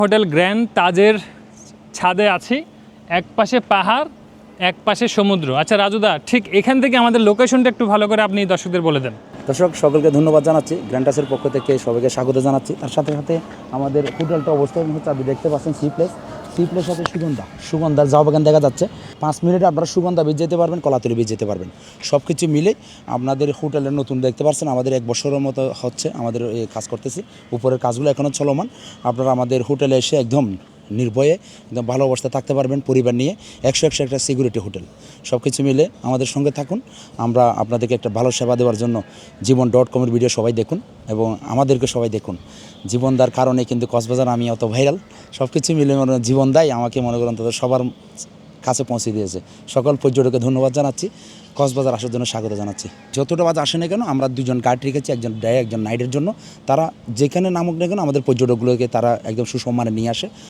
Hotel grand তাজের ছাদে আছি, এক পাশে পাহাড়, এক পাশে সমুদ্র। আচ্ছা রাজুদা, ঠিক এখান থেকে আমাদের লোকেশনটা একটু ভালো করে আপনি দর্শকদের বলে দেন। দর্শক সকলকে ধন্যবাদ জানাচ্ছি, গ্র্যান্ড টাচের পক্ষ থেকে সবাইকে স্বাগত জানাচ্ছি। তার সাথে সাথে আমাদের হোটেলটা অবস্থান হচ্ছে, আপনি দেখতে পাচ্ছেন সি প্লেস সাথে সুগন্ধার ঝাউ বাগান দেখা যাচ্ছে। 5 মিনিটে আপনারা সুগন্ধা বীচ যেতে পারবেন, কলাতলি বীচ যেতে পারবেন। সব কিছু মিলে আপনাদের হোটেলের নতুন দেখতে পাচ্ছেন, আমাদের 1 বছরের মতো হচ্ছে আমাদের কাজ করতেছি। উপরের কাজগুলো এখনও চলমান। আপনারা আমাদের হোটেলে এসে একদম নির্ভয়ে একদম ভালো অবস্থায় থাকতে পারবেন পরিবার নিয়ে। 100 একটা সিকিউরিটি হোটেল। সব কিছু মিলে আমাদের সঙ্গে থাকুন। আমরা আপনাদেরকে একটা ভালো সেবা দেওয়ার জন্য জীবন.com-এর ভিডিও সবাই দেখুন এবং আমাদেরকে সবাই দেখুন। জীবনদার কারণে কিন্তু কক্সবাজার আমি অত ভাইরাল। সব কিছু মিলে জীবনদাই আমাকে মনে করেন তাদের সবার কাছে পৌঁছে দিয়েছে। সকল পর্যটককে ধন্যবাদ জানাচ্ছি, কক্সবাজার আসার জন্য স্বাগত জানাচ্ছি। যতটা বাজ আসে না কেন, আমরা 2জন গার্ড রেখেছি, একজন ডে একজন নাইটের জন্য। তারা যেখানে নামুক না কেন আমাদের পর্যটকগুলোকে তারা একদম সুসম্মানে নিয়ে আসে।